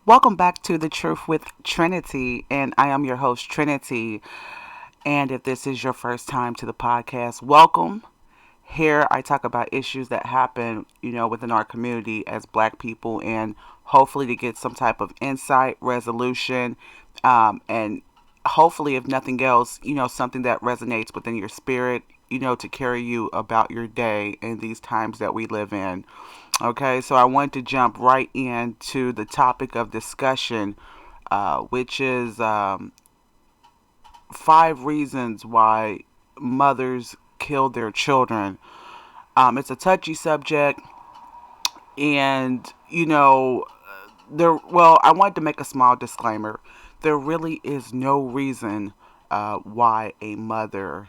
Welcome back to The Truth with Trinity, and I am your host, Trinity. And if this is your first time to the podcast, welcome. Here I talk about issues that happen, within our community as black people, and hopefully to get some type of insight, resolution, and hopefully, if nothing else, something that resonates within your spirit, to carry you about your day in these times that we live in. Okay, so I want to jump right into the topic of discussion, which is 5 reasons why mothers kill their children. It's a touchy subject, and I wanted to make a small disclaimer. There really is no reason why a mother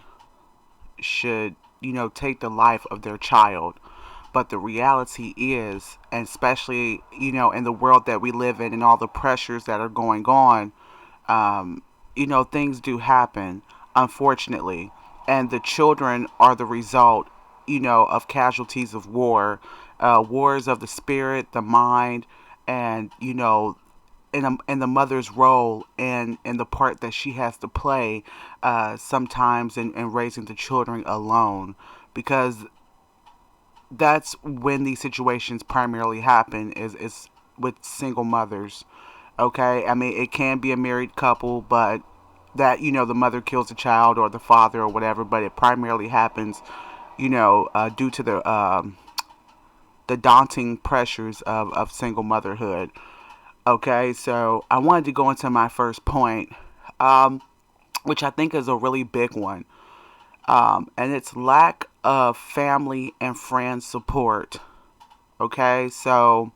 should, take the life of their child. But the reality is, and especially, in the world that we live in and all the pressures that are going on, things do happen, unfortunately. And the children are the result, of casualties of war, wars of the spirit, the mind, and, in the mother's role and in the part that she has to play sometimes in raising the children alone. Because that's when these situations primarily happen is with single mothers. Okay, I mean it can be a married couple, but that the mother kills the child or the father or whatever, but it primarily happens due to the daunting pressures of single motherhood. Okay, so I wanted to go into my first point, um, which I think is a really big one, and it's lack of family and friend support. Okay, so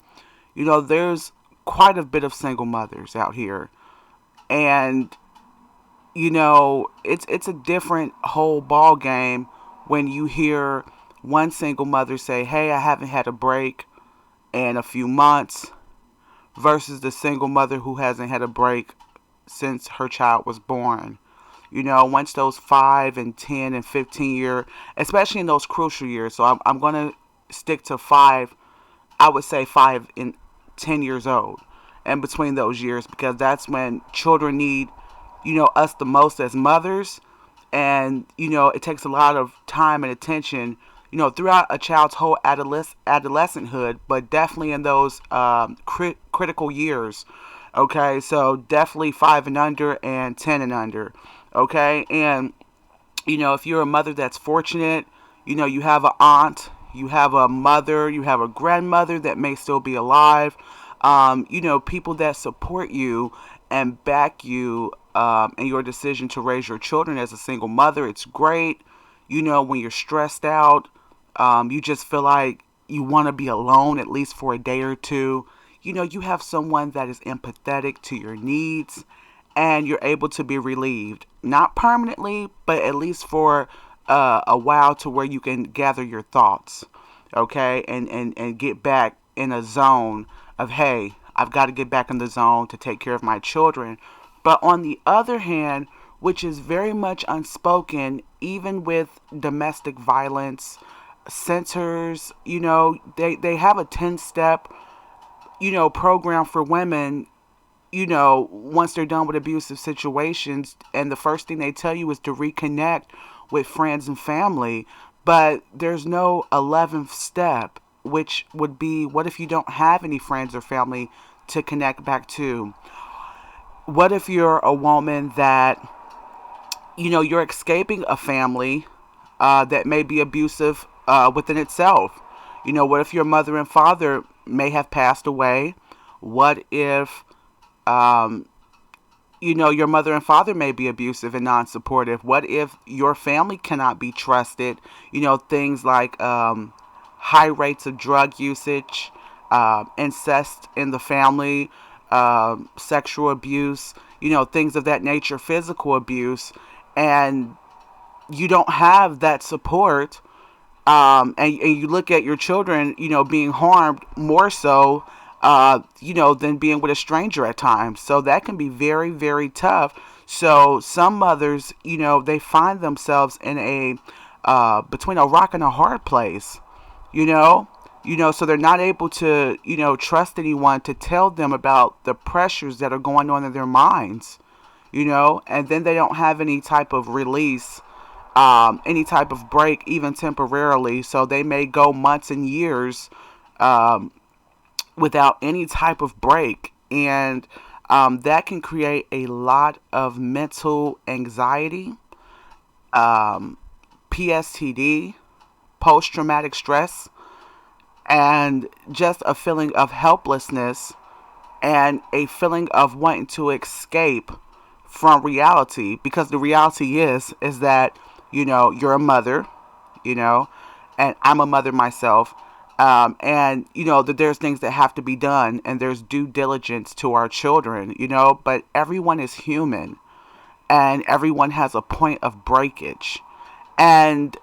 there's quite a bit of single mothers out here, and it's a different whole ball game when you hear one single mother say, "Hey, I haven't had a break in a few months," versus the single mother who hasn't had a break since her child was born. Once those 5 and 10 and 15 year, especially in those crucial years. So I'm going to stick to 5. I would say 5 and 10 years old, and between those years, because that's when children need, us the most as mothers. And, it takes a lot of time and attention, throughout a child's whole adolescenthood, but definitely in those critical years. Okay, so definitely 5 and under and 10 and under. Okay, and if you're a mother that's fortunate, you have an aunt, you have a mother, you have a grandmother that may still be alive, people that support you and back you in your decision to raise your children as a single mother. It's great. When you're stressed out, you just feel like you want to be alone at least for a day or two. You have someone that is empathetic to your needs and you're able to be relieved. Not permanently, but at least for a while to where you can gather your thoughts, okay? And get back in a zone of, hey, I've got to get back in the zone to take care of my children. But on the other hand, which is very much unspoken, even with domestic violence centers, they have a 10-step, program for women, once they're done with abusive situations. And the first thing they tell you is to reconnect with friends and family. But there's no 11th step, which would be, what if you don't have any friends or family to connect back to? What if you're a woman that, you're escaping a family that may be abusive within itself? What if your mother and father may have passed away? What if um, your mother and father may be abusive and non-supportive? What if your family cannot be trusted? Things like high rates of drug usage, incest in the family, sexual abuse, things of that nature, physical abuse, and you don't have that support. And you look at your children, being harmed more so, than being with a stranger at times. So that can be very, very tough. So some mothers, they find themselves in between a rock and a hard place, you know? So they're not able to, trust anyone to tell them about the pressures that are going on in their minds, and then they don't have any type of release, any type of break, even temporarily. So they may go months and years um, without any type of break. And that can create a lot of mental anxiety, um, PSTD, post traumatic stress, and just a feeling of helplessness and a feeling of wanting to escape from reality, because the reality is that you're a mother, you know and I'm a mother myself, and that there's things that have to be done, and there's due diligence to our children, but everyone is human, and everyone has a point of breakage. And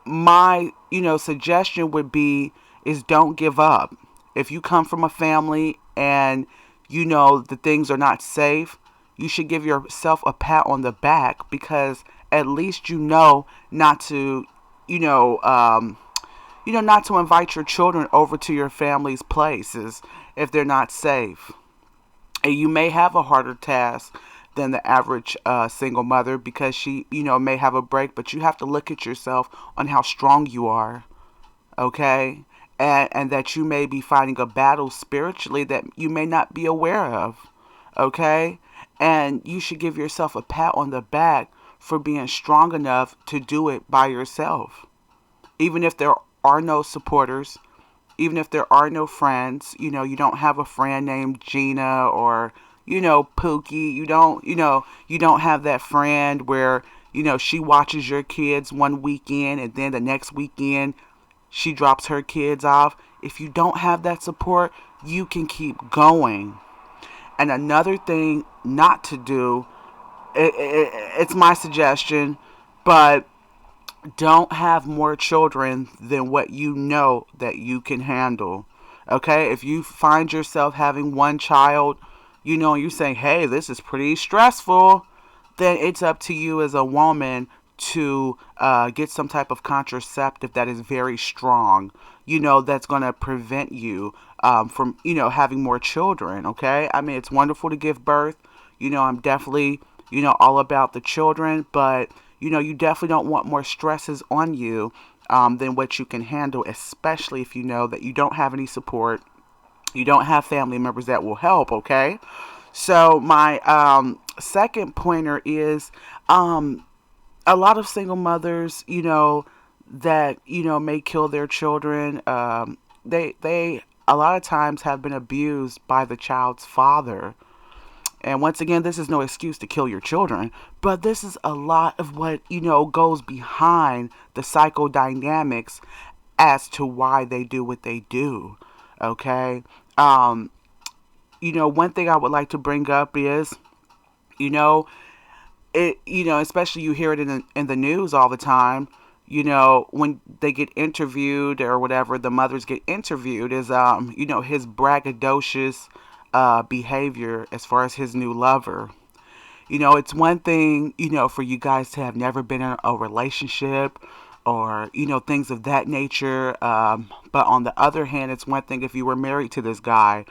my suggestion would be is don't give up. If you come from a family and the things are not safe, you should give yourself a pat on the back, because at least not to you know um, not to invite your children over to your family's places if they're not safe. And you may have a harder task than the average single mother, because she may have a break, but you have to look at yourself on how strong you are, okay? And that you may be fighting a battle spiritually that you may not be aware of, okay? And you should give yourself a pat on the back for being strong enough to do it by yourself. Even if there are no supporters, even if there are no friends, you don't have a friend named Gina or, Pookie. You don't have that friend where, she watches your kids one weekend and then the next weekend she drops her kids off. If you don't have that support, you can keep going. And another thing not to do, it's my suggestion, but don't have more children than what you know that you can handle. Okay? If you find yourself having one child, and you're saying, hey, this is pretty stressful, then it's up to you as a woman to get some type of contraceptive that is very strong, that's going to prevent you from, having more children. Okay? I mean, it's wonderful to give birth. I'm definitely, all about the children, but, you definitely don't want more stresses on you than what you can handle, especially if you know that you don't have any support, you don't have family members that will help, okay? So my second pointer is a lot of single mothers, that may kill their children. They a lot of times have been abused by the child's father. And once again, this is no excuse to kill your children, but this is a lot of what, goes behind the psychodynamics as to why they do what they do. Okay? One thing I would like to bring up is, you know, especially you hear it in the news all the time. When they get interviewed or whatever, the mothers get interviewed, is his braggadocious behavior as far as his new lover. It's one thing, for you guys to have never been in a relationship or, things of that nature. But on the other hand, it's one thing if you were married to this guy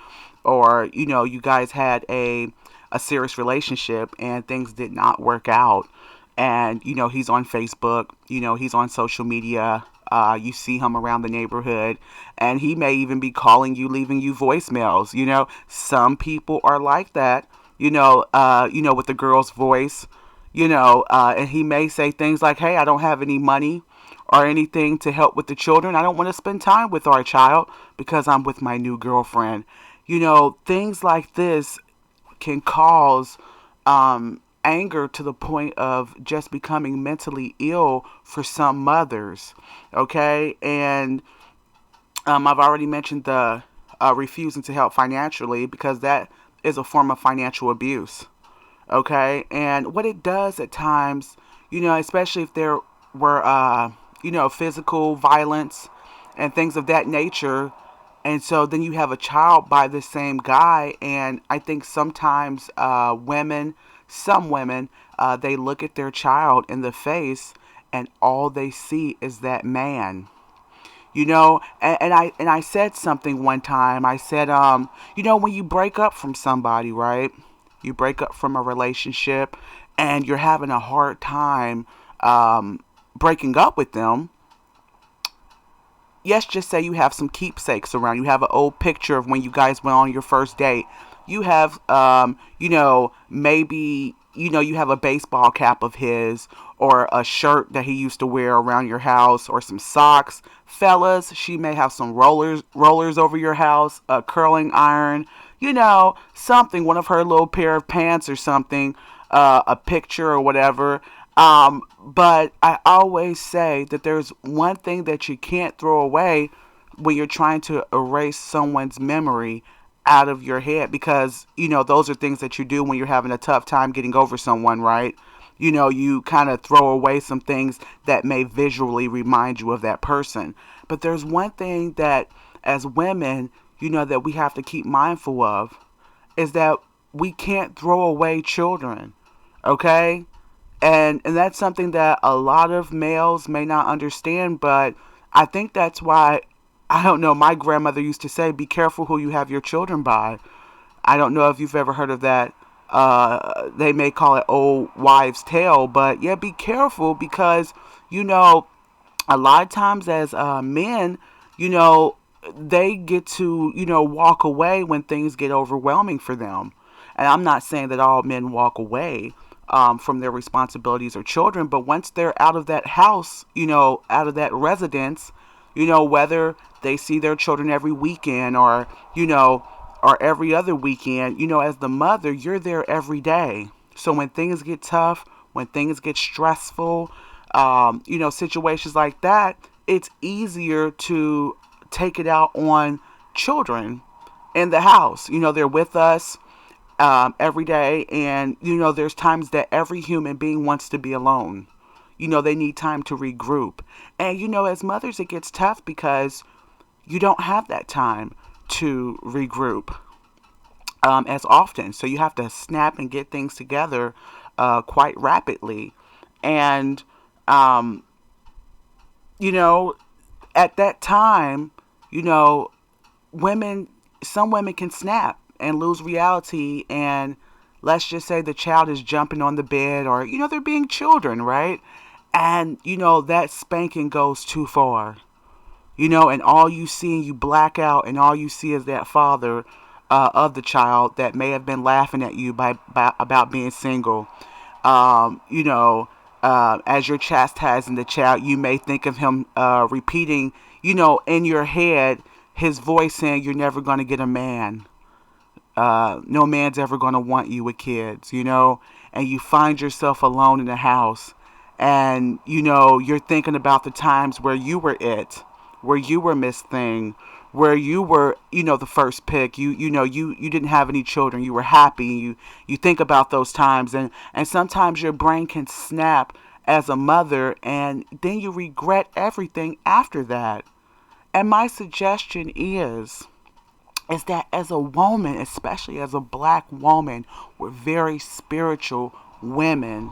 or, you guys had a serious relationship and things did not work out. And, he's on Facebook, he's on social media. You see him around the neighborhood, and he may even be calling you, leaving you voicemails. Some people are like that. With the girl's voice. And he may say things like, "Hey, I don't have any money or anything to help with the children. I don't want to spend time with our child because I'm with my new girlfriend." Things like this can cause anger to the point of just becoming mentally ill for some mothers. Okay, and I've already mentioned the refusing to help financially, because that is a form of financial abuse. Okay, and what it does at times, especially if there were physical violence and things of that nature, and so then you have a child by the same guy. And I think sometimes some women, they look at their child in the face and all they see is that man. And I said something one time. I said, when you break up from somebody, right? You break up from a relationship, and you're having a hard time breaking up with them. Yes, just say you have some keepsakes around. You have an old picture of when you guys went on your first date. You have, maybe, you have a baseball cap of his, or a shirt that he used to wear around your house, or some socks. Fellas, she may have some rollers over your house, a curling iron, something, one of her little pair of pants or something, a picture or whatever. But I always say that there's one thing that you can't throw away when you're trying to erase someone's memory out of your head, because those are things that you do when you're having a tough time getting over someone, right? You kind of throw away some things that may visually remind you of that person. But there's one thing that, as women, that we have to keep mindful of, is that we can't throw away children. Okay? And that's something that a lot of males may not understand, but I think that's why, I don't know, my grandmother used to say, be careful who you have your children by. I don't know if you've ever heard of that. They may call it old wives' tale, but yeah, be careful, because, a lot of times as men, you know, they get to, walk away when things get overwhelming for them. And I'm not saying that all men walk away from their responsibilities or children, but once they're out of that house, out of that residence, whether they see their children every weekend, or every other weekend, as the mother, you're there every day. So when things get tough, when things get stressful, situations like that, it's easier to take it out on children in the house. They're with us every day, and there's times that every human being wants to be alone. They need time to regroup. And as mothers, it gets tough because you don't have that time to regroup as often. So you have to snap and get things together quite rapidly. And, um, you know, at that time, you know, women, some women can snap and lose reality. And let's just say the child is jumping on the bed, or, they're being children, right? And, that spanking goes too far. And all you see, and you black out, and all you see is that father of the child that may have been laughing at you by about being single. As you're chastising the child, you may think of him repeating, in your head, his voice saying, "You're never going to get a man. No man's ever going to want you with kids," and you find yourself alone in the house, and, you're thinking about the times where you were it, where you were Miss Thing, where you were, the first pick. You didn't have any children. You were happy. You think about those times, and sometimes your brain can snap as a mother, and then you regret everything after that. And my suggestion is that as a woman, especially as a black woman, we're very spiritual women,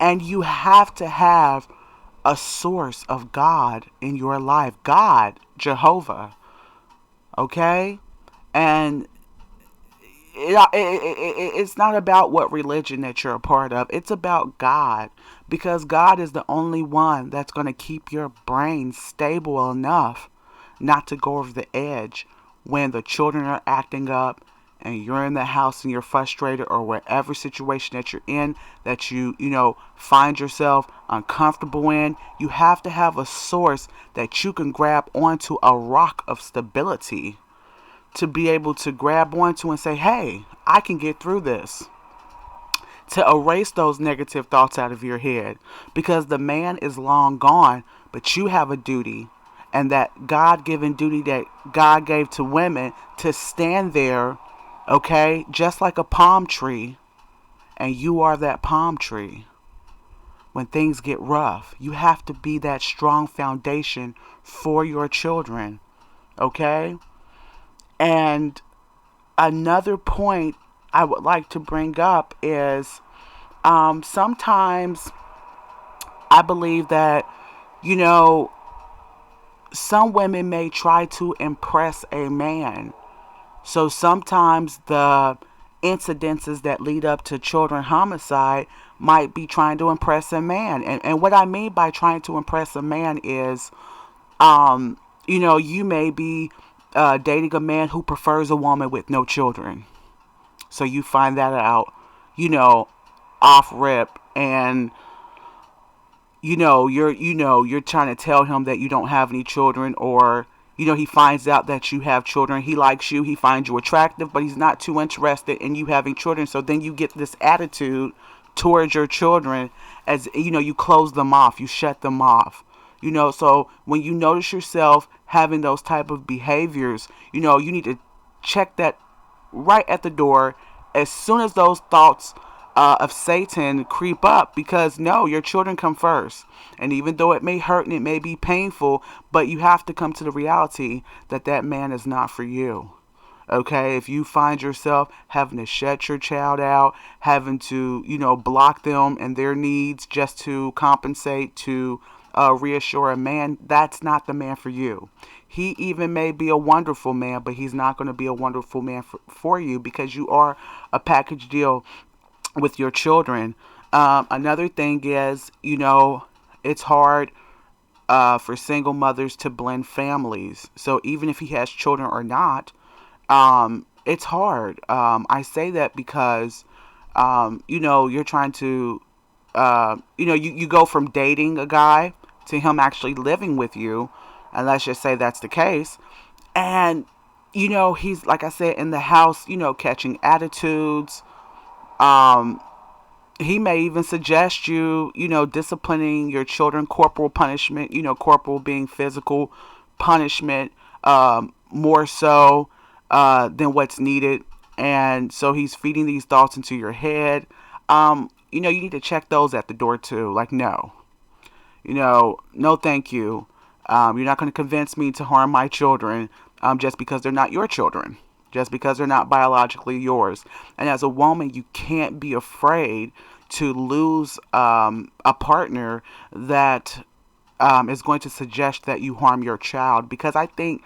and you have to have a source of God in your life. God, Jehovah, okay? And it's not about what religion that you're a part of. It's about God, because God is the only one that's going to keep your brain stable enough not to go over the edge when the children are acting up, and you're in the house and you're frustrated, or whatever situation that you're in that you find yourself uncomfortable in. You have to have a source that you can grab onto, a rock of stability, to be able to grab onto and say, hey, I can get through this. To erase those negative thoughts out of your head, because the man is long gone, but you have a duty, and that God-given duty that God gave to women, to stand there, okay, just like a palm tree, and you are that palm tree. When things get rough, you have to be that strong foundation for your children, okay? And another point I would like to bring up is sometimes I believe that, some women may try to impress a man. So sometimes the incidences that lead up to children homicide might be trying to impress a man. And what I mean by trying to impress a man is, you may be dating a man who prefers a woman with no children. So you find that out, you know, off rip, and you're trying to tell him that you don't have any children, or he finds out that you have children. He likes you, he finds you attractive, but he's not too interested in you having children. So then you get this attitude towards your children, as you close them off, you shut them off. So when you notice yourself having those type of behaviors, you need to check that right at the door as soon as those thoughts of Satan creep up, because no, your children come first. And even though it may hurt and it may be painful, but you have to come to the reality that that man is not for you. Okay, if you find yourself having to shut your child out, having to, block them and their needs just to compensate, to reassure a man, that's not the man for you. He even may be a wonderful man, but he's not going to be a wonderful man for you, because you are a package deal with your children. Another thing is, it's hard for single mothers to blend families. So even if he has children or not, it's hard. I say that because, you're trying to, you go from dating a guy to him actually living with you. And let's just say that's the case. And, he's, like I said, in the house, catching attitudes. He may even suggest you, disciplining your children, corporal punishment, corporal being physical punishment, more so than what's needed. And so he's feeding these thoughts into your head. You need to check those at the door too. Like, no, no, thank you. You're not going to convince me to harm my children just because they're not your children, just because they're not biologically yours. And as a woman, you can't be afraid to lose a partner that is going to suggest that you harm your child. Because I think,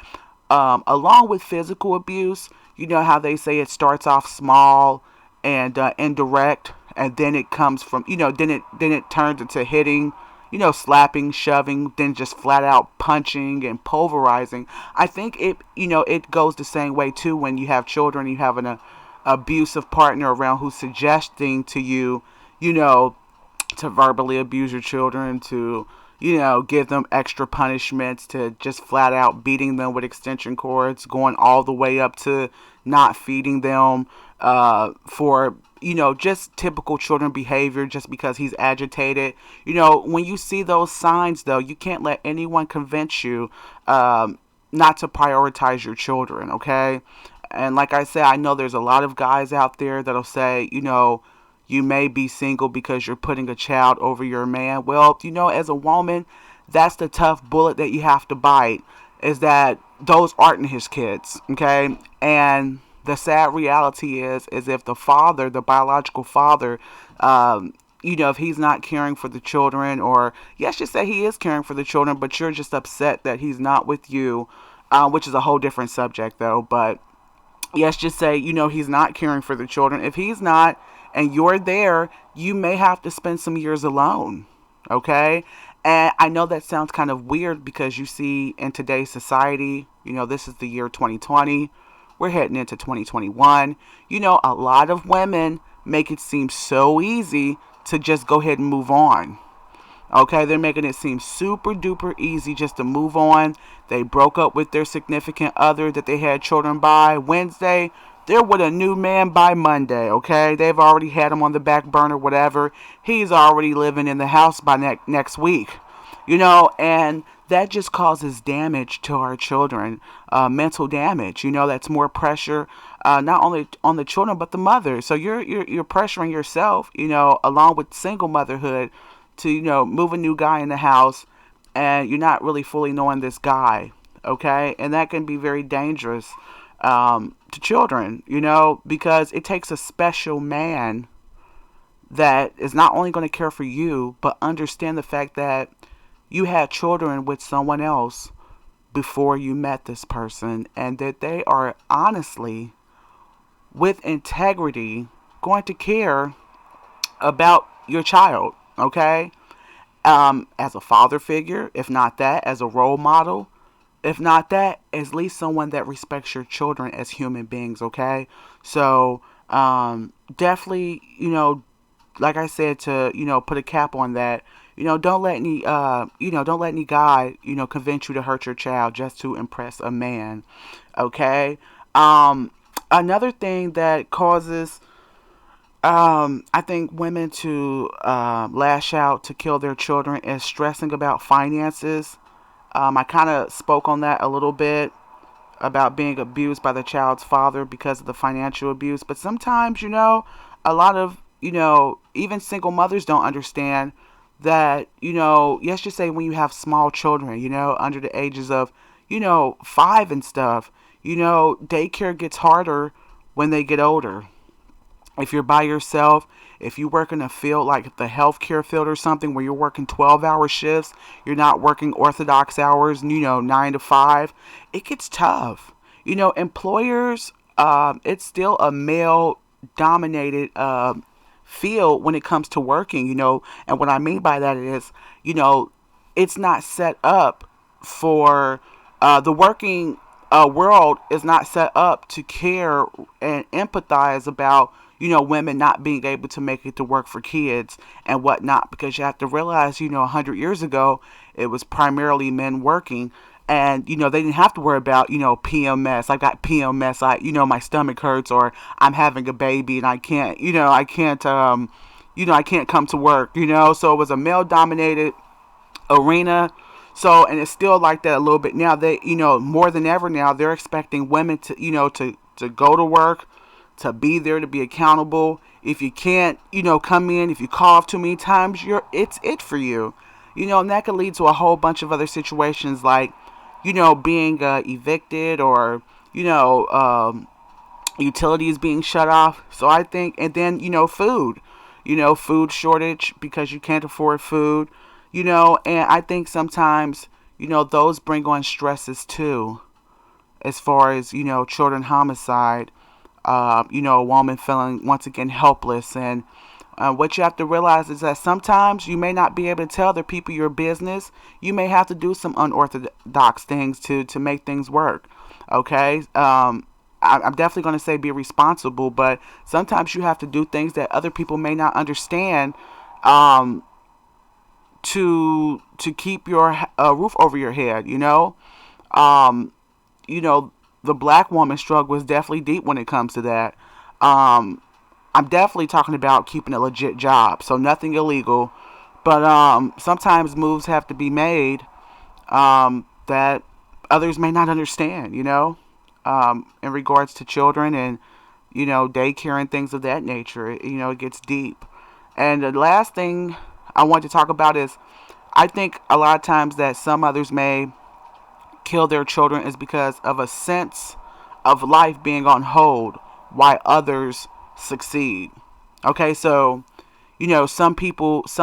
along with physical abuse, you know how they say it starts off small and indirect, and then it comes from, then it turns into hitting, slapping, shoving, then just flat out punching and pulverizing. I think it goes the same way too when you have children. You have an abusive partner around who's suggesting to you, to verbally abuse your children, to, give them extra punishments, to just flat out beating them with extension cords, going all the way up to not feeding them for, just typical children behavior, just because he's agitated. When you see those signs, though, you can't let anyone convince you not to prioritize your children, okay? And like I said, I know there's a lot of guys out there that'll say, you may be single because you're putting a child over your man. Well, as a woman, that's the tough bullet that you have to bite, is that those aren't his kids, okay? And the sad reality is if the father, the biological father, if he's not caring for the children, or yes, just say he is caring for the children, but you're just upset that he's not with you, which is a whole different subject though. But yes, just say, he's not caring for the children. If he's not, and you're there, you may have to spend some years alone, okay? And I know that sounds kind of weird, because you see in today's society, this is the year 2020. We're heading into 2021. A lot of women make it seem so easy to just go ahead and move on. Okay, they're making it seem super duper easy just to move on. They broke up with their significant other that they had children by Wednesday. They're with a new man by Monday, okay? They've already had him on the back burner, whatever. He's already living in the house by next week. And that just causes damage to our children, mental damage. That's more pressure, not only on the children, but the mother. So you're pressuring yourself, along with single motherhood, to, move a new guy in the house, and you're not really fully knowing this guy, okay? And that can be very dangerous to children, because it takes a special man that is not only going to care for you, but understand the fact that you had children with someone else before you met this person, and that they are honestly, with integrity, going to care about your child, okay? As a father figure, if not that, as a role model, if not that, at least someone that respects your children as human beings, okay? So, definitely, like I said, to, put a cap on that, don't let any, don't let any guy, convince you to hurt your child just to impress a man, okay? Another thing that causes I think women to lash out to kill their children is stressing about finances. I kind of spoke on that a little bit about being abused by the child's father because of the financial abuse. But sometimes, a lot of, even single mothers don't understand that, let's just say when you have small children, under the ages of, 5 and stuff, daycare gets harder when they get older. If you're by yourself, if you work in a field like the healthcare field or something where you're working 12-hour shifts, you're not working orthodox hours, 9 to 5, it gets tough. Employers, it's still a male dominated field when it comes to working, and what I mean by that is, it's not set up for the working world is not set up to care and empathize about women not being able to make it to work for kids and whatnot, because you have to realize 100 years ago it was primarily men working, and they didn't have to worry about PMS. I got PMS, my stomach hurts, or I'm having a baby and I can't I can't come to work, so it was a male dominated arena. So, and it's still like that a little bit now. They, more than ever now, they're expecting women to, to go to work, to be there, to be accountable. If you can't, come in, if you cough too many times, it's it for you. And that could lead to a whole bunch of other situations like, being evicted, or, utilities being shut off. So I think, and then, food, food shortage because you can't afford food. And I think sometimes, those bring on stresses too, as far as, children homicide, a woman feeling once again helpless. And what you have to realize is that sometimes you may not be able to tell the people your business. You may have to do some unorthodox things to make things work. Okay. I'm definitely going to say be responsible, but sometimes you have to do things that other people may not understand, to keep your roof over your head, the black woman struggle was definitely deep when it comes to that. I'm definitely talking about keeping a legit job, so nothing illegal, but sometimes moves have to be made that others may not understand, in regards to children and daycare and things of that nature. It gets deep. And the last thing I want to talk about is, I think a lot of times that some mothers may kill their children is because of a sense of life being on hold while others succeed. Okay, so, some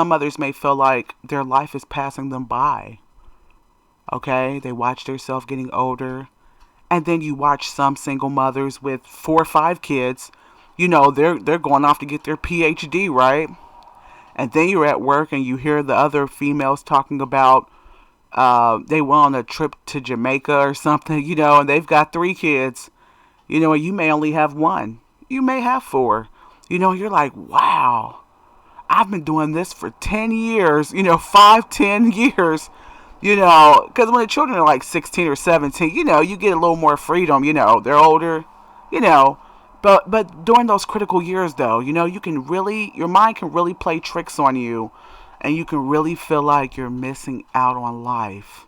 mothers may feel like their life is passing them by. Okay, they watch themselves getting older. And then you watch some single mothers with 4 or 5 kids, they're going off to get their PhD, right? And then you're at work and you hear the other females talking about they went on a trip to Jamaica or something, and they've got 3 kids, and you may only have 1. You may have 4. You're like, wow, I've been doing this for 10 years, 5, 10 years, because when the children are like 16 or 17, you get a little more freedom, they're older, But during those critical years, though, your mind can really play tricks on you, and you can really feel like you're missing out on life.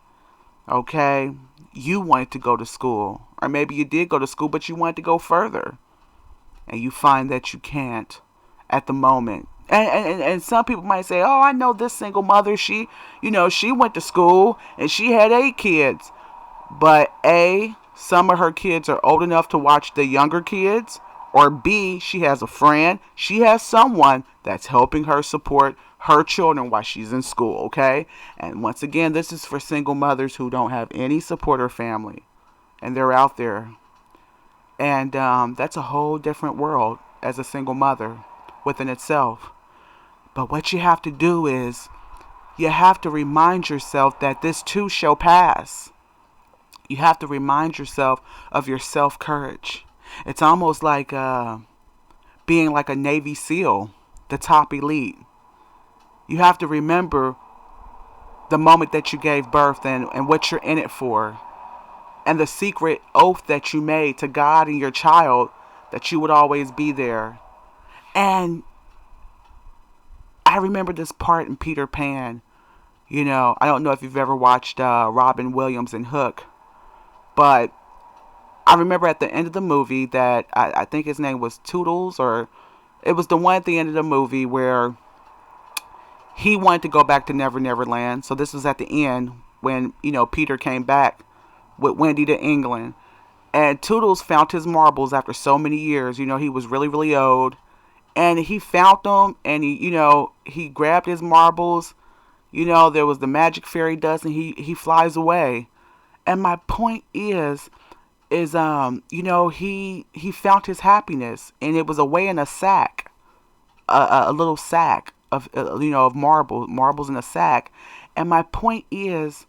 Okay? You wanted to go to school, or maybe you did go to school, but you wanted to go further, and you find that you can't at the moment. And some people might say, oh, I know this single mother, she went to school, and she had 8 kids. But some of her kids are old enough to watch the younger kids, Or B, she has a friend. She has someone that's helping her support her children while she's in school, okay? And once again, this is for single mothers who don't have any support or family. And they're out there. And that's a whole different world as a single mother within itself. But what you have to do is you have to remind yourself that this too shall pass. You have to remind yourself of your self-courage. It's almost like being like a Navy SEAL, the top elite. You have to remember the moment that you gave birth and what you're in it for. And the secret oath that you made to God and your child that you would always be there. And I remember this part in Peter Pan. You know, I don't know if you've ever watched Robin Williams and Hook, but I remember at the end of the movie that I think his name was Toodles, or it was the one at the end of the movie where he wanted to go back to Never Never Land. So this was at the end when, you know, Peter came back with Wendy to England. And Toodles found his marbles after so many years. You know, he was really, really old. And he found them and he grabbed his marbles. You know, there was the magic fairy dust and he flies away. And my point is he found his happiness, and it was away in a sack, a little sack of marbles in a sack. And my point is,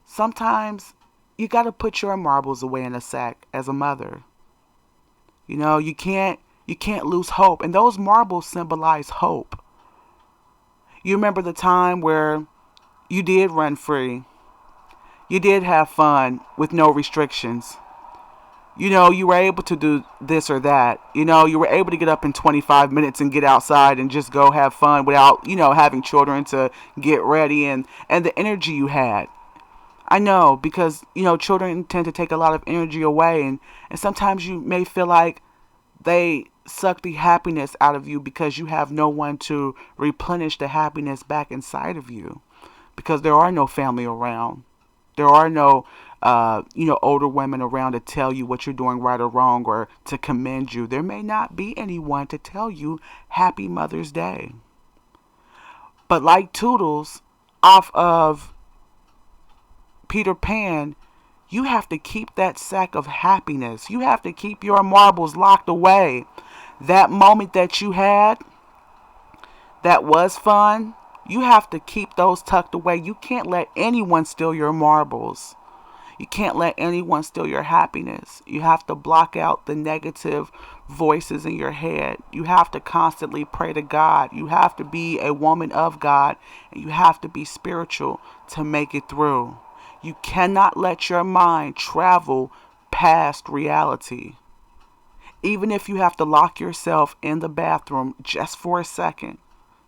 sometimes you got to put your marbles away in a sack as a mother. You know, you can't lose hope, and those marbles symbolize hope. You remember the time where you did run free. You did have fun with no restrictions. You know, you were able to do this or that. You know, you were able to get up in 25 minutes and get outside and just go have fun without, having children to get ready and the energy you had. I know, because, children tend to take a lot of energy away, and sometimes you may feel like they suck the happiness out of you because you have no one to replenish the happiness back inside of you, because there are no family around. There are no older women around to tell you what you're doing right or wrong, or to commend you. There may not be anyone to tell you Happy Mother's Day. But like Toodles off of Peter Pan, you have to keep that sack of happiness. You have to keep your marbles locked away. That moment that you had that was fun, you have to keep those tucked away. You can't let anyone steal your marbles. You can't let anyone steal your happiness. You have to block out the negative voices in your head. You have to constantly pray to God. You have to be a woman of God, and you have to be spiritual to make it through. You cannot let your mind travel past reality. Even if you have to lock yourself in the bathroom just for a second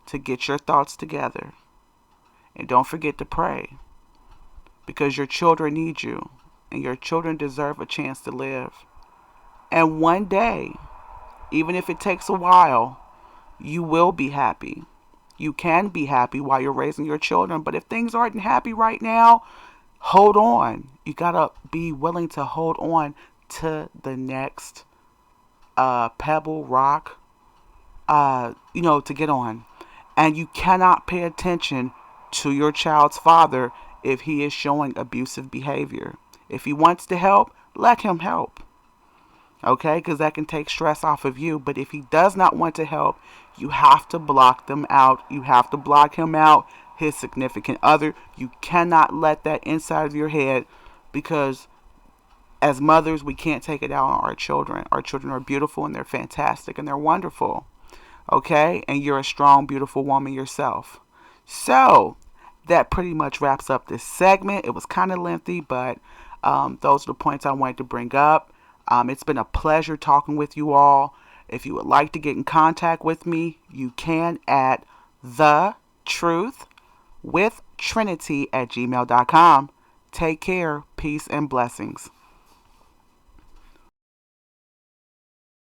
to get your thoughts together. And don't forget to pray, because your children need you, and your children deserve a chance to live. And one day, even if it takes a while, you will be happy. You can be happy while you're raising your children, but if things aren't happy right now, hold on. You gotta be willing to hold on to the next pebble, rock, to get on. And you cannot pay attention to your child's father if he is showing abusive behavior. If he wants to help, let him help. Okay? Because that can take stress off of you. But if he does not want to help, you have to block them out. You have to block him out, his significant other. You cannot let that inside of your head, because as mothers, we can't take it out on our children. Our children are beautiful, and they're fantastic, and they're wonderful. Okay? And you're a strong, beautiful woman yourself. So, that pretty much wraps up this segment. It was kind of lengthy, but those are the points I wanted to bring up. It's been a pleasure talking with you all. If you would like to get in contact with me, you can at thetruthwithtrinity@gmail.com. Take care, peace, and blessings.